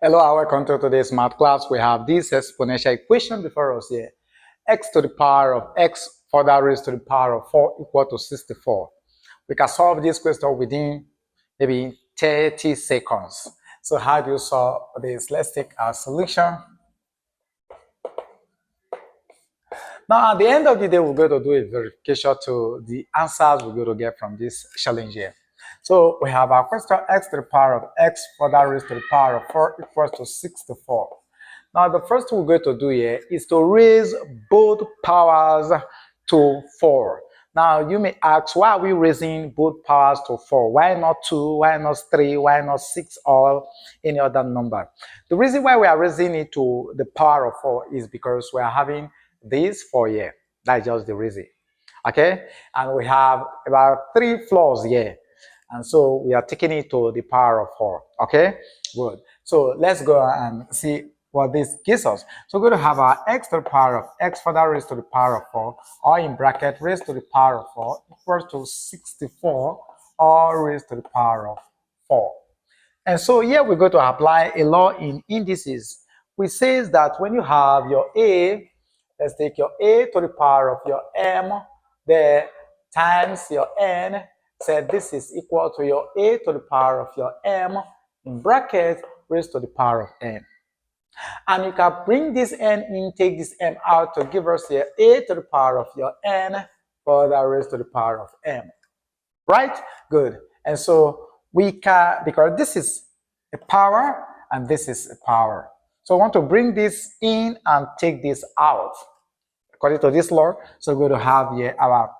Hello and welcome to today's math class. We have this exponential equation before us here. X to the power of x further raised to the power of 4 equal to 64. We can solve this question within maybe 30 seconds. So how do you solve this? Let's take our solution. Now at the end of the day, we're going to do a verification to the answers we're going to get from this challenge here. So we have our question x to the power of x further raised to the power of 4 equals to 64. Now the first thing we're going to do here is to raise both powers to 4. Now you may ask, why are we raising both powers to 4? Why not 2? Why not 3? Why not 6 or any other number? The reason why we are raising it to the power of 4 is because we are having this 4 here. That's just the reason. Okay? And we have about 3 floors here. And so we are taking it to the power of 4. Okay? Good. So let's go and see what this gives us. So we're going to have our x to the power of x further raised to the power of 4, or in bracket raised to the power of 4 equals to 64, or raised to the power of 4. And so here we're going to apply a law in indices, which says that when you have your a, let's take your a to the power of your m there times your n, say this is equal to your a to the power of your m in bracket raised to the power of n. And you can bring this n in, take this m out to give us here a to the power of your n further raised to the power of m. Right? Good. And so we can, because this is a power and this is a power. So I want to bring this in and take this out according to this law. So we're going to have here our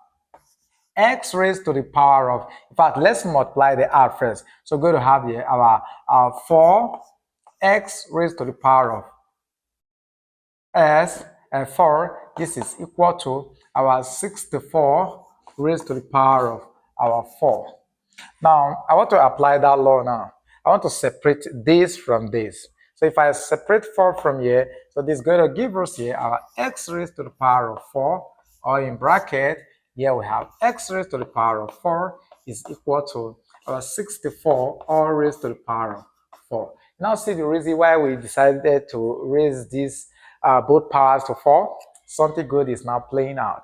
x raised to the power of, in fact, let's multiply the r first. So we're going to have here our 4x raised to the power of s, and 4, this is equal to our 64 raised to the power of our 4. Now, I want to apply that law now. I want to separate this from this. So if I separate 4 from here, so this is going to give us here our x raised to the power of 4, or in bracket, here we have x raised to the power of 4 is equal to our 64, or raised to the power of 4. Now see the reason why we decided to raise this both powers to 4. Something good is now playing out.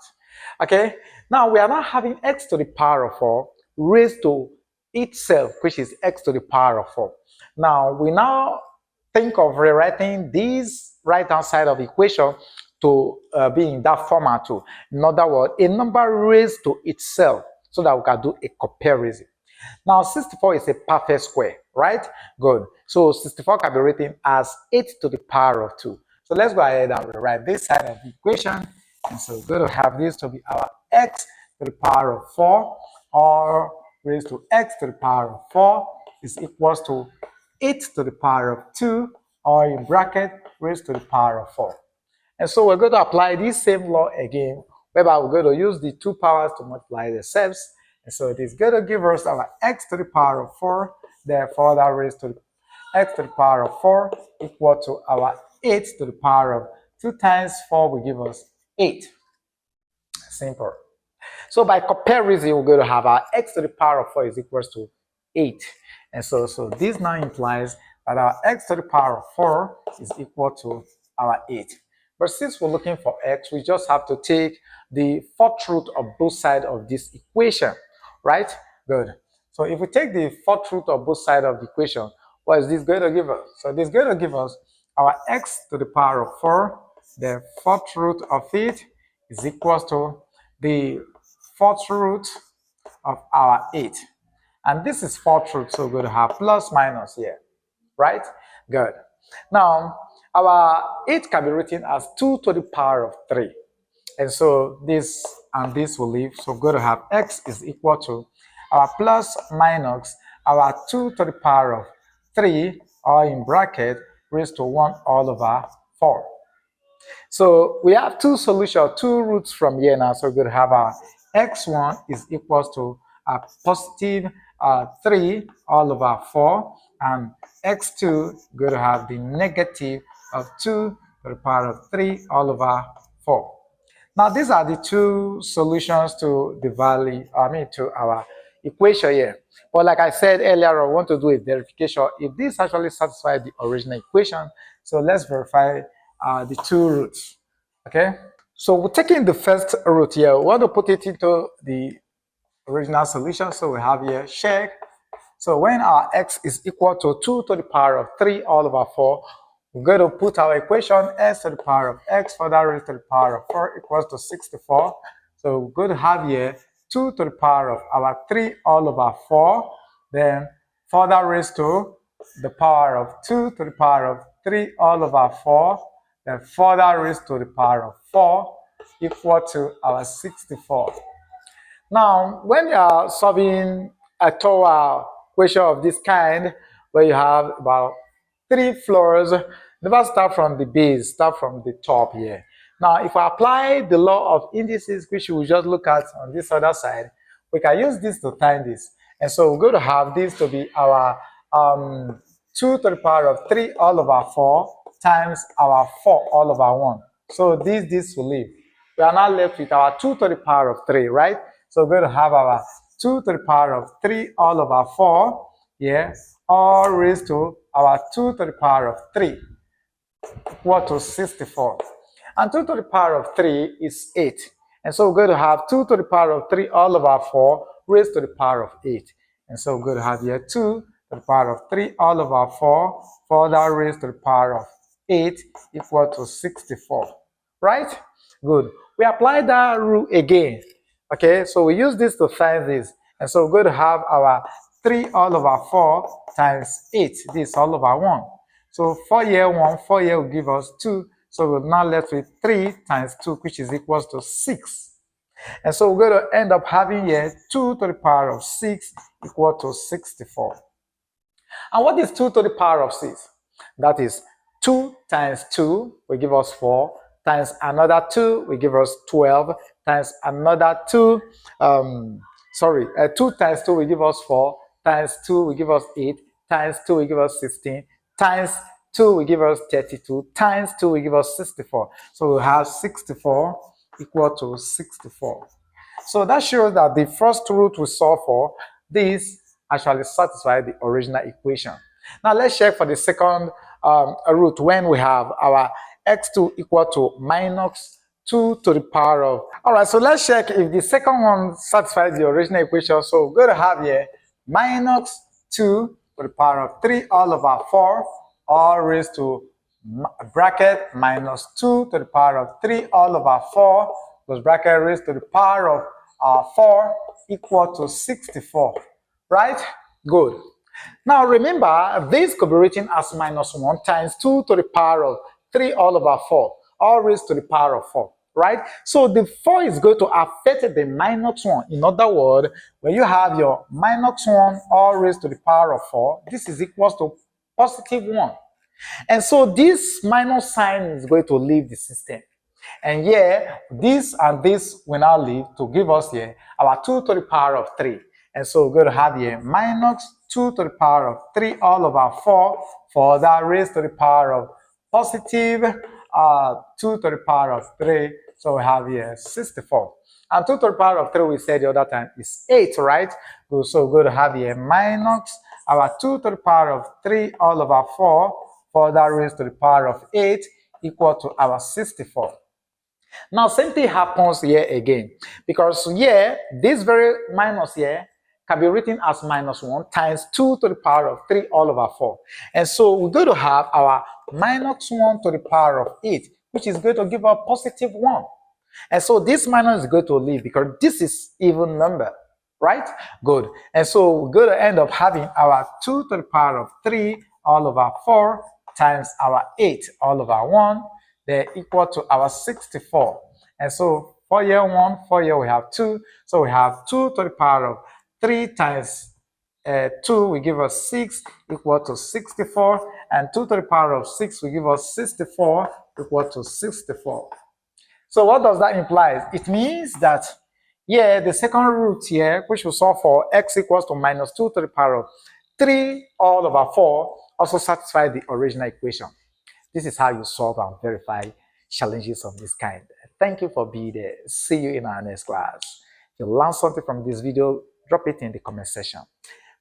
Okay, now we are now having x to the power of 4 raised to itself, which is x to the power of 4. Now we now think of rewriting this right hand side of the equation to be in that format too. In other words, a number raised to itself, so that we can do a comparison. Now 64 is a perfect square, right? Good. So 64 can be written as 8 to the power of 2. So let's go ahead and rewrite this side of the equation. And so we're going to have this to be our x to the power of 4, or raised to x to the power of 4 is equals to 8 to the power of 2, or in bracket raised to the power of 4. And so we're going to apply this same law again, whereby we're going to use the 2 powers to multiply themselves. And so it is going to give us our x to the power of 4, therefore that raised to the x to the power of 4 equal to our 8 to the power of 2 times 4 will give us 8. Simple. So by comparison, we're going to have our x to the power of 4 is equals to 8. And so this now implies that our x to the power of 4 is equal to our 8. But since we're looking for x, we just have to take the fourth root of both sides of this equation, right? Good. So if we take the fourth root of both sides of the equation, what is this going to give us? So this is going to give us our x to the power of 4, the fourth root of it is equal to the fourth root of our 8. And this is fourth root, so we're going to have plus minus here, right? Good. Now, our 8 can be written as 2 to the power of 3. And so this and this will leave. So we're going to have x is equal to our plus minus our 2 to the power of 3, or in bracket raised to 1 all over 4. So we have two solutions, 2 roots from here now. So we're going to have our x1 is equals to a positive 3 all over 4, and x2 going to have the negative of 2 to the power of 3 all over 4. Now these are the two solutions to the value, to our equation here. But like I said earlier, I want to do a verification if this actually satisfies the original equation. So let's verify the two roots. Okay. So we're taking the first root here. We want to put it into the original solution. So we have here check. So when our x is equal to 2 to the power of 3 all over 4, we're going to put our equation s to the power of x further raised to the power of 4 equals to 64. So we're going to have here 2 to the power of our 3 all over 4, then further raised to the power of 2 to the power of 3 all over 4, then further raised to the power of 4 equal to our 64. Now, when you are solving a tower equation of this kind, where you have about 3 floors, never start from the base, start from the top here. Now, if I apply the law of indices, which we will just look at on this other side, we can use this to time this. And so we're going to have this to be our 2 to the power of 3 all over 4 times our 4 all over 1. So this will leave. We are now left with our 2 to the power of 3, right? So we're going to have our 2 to the power of 3 all over 4, all raised to our 2 to the power of 3, equal to 64. And 2 to the power of 3 is 8. And so we're going to have 2 to the power of 3 all over 4 raised to the power of 8. And so we're going to have here 2 to the power of 3 all over 4 further raised to the power of 8 equal to 64. Right? Good. We apply that rule again. Okay, so we use this to find this. And so we're going to have our 3 all over 4 times 8. This all over 1. So 4 here 1, 4 here will give us 2. So we're now left with 3 times 2, which is equals to 6. And so we're going to end up having here 2 to the power of 6 equal to 64. And what is 2 to the power of 6? That is 2 times 2 will give us 4, times another 2 will give us 12, times another 2, 2 times 2 will give us 4, times 2 will give us 8, times 2 will give us 16, times 2 will give us 32, times 2 will give us 64. So we'll have 64 equal to 64. So that shows that the first root we solve for, this actually satisfies the original equation. Now let's check for the second root when we have our x2 equal to minus 2 to the power of. All right, so let's check if the second one satisfies the original equation. So we're going to have here minus 2 to the power of 3 all over 4, all raised to bracket minus 2 to the power of 3 all over 4, plus bracket raised to the power of 4 equal to 64. Right? Good. Now remember, this could be written as minus 1 times 2 to the power of 3 all over 4, all raised to the power of 4, right? So the 4 is going to affect the minus 1. In other words, when you have your minus 1 all raised to the power of 4, this is equal to positive 1. And so this minus sign is going to leave the system. And here, this and this will now leave to give us here our 2 to the power of 3. And so we're going to have here minus 2 to the power of 3 all over 4 for that raised to the power of positive 2 to the power of 3. So we have here 64. And 2 to the power of 3 we said the other time is 8, right? So we're going to have here minus our 2 to the power of 3 all over 4 for that raised to the power of 8 equal to our 64. Now same thing happens here again, because here this very minus here can be written as minus 1 times 2 to the power of 3 all over 4. And so we're going to have our minus 1 to the power of 8, which is going to give us positive 1. And so this minus is going to leave because this is even number, right? Good. And so we're going to end up having our 2 to the power of 3 all over 4 times our 8 all over 1. They're equal to our 64. And so for year 1, for year we have 2. So we have 2 to the power of 3 times 2 will give us 6 equal to 64. And 2 to the power of 6 will give us 64 equal to 64. So what does that imply? It means that here the second root here, which we solve for x equals to minus 2 to the power of 3 all over 4, also satisfies the original equation. This is how you solve and verify challenges of this kind. Thank you for being there. See you in our next class. If you learned something from this video, drop it in the comment section.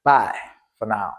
Bye for now.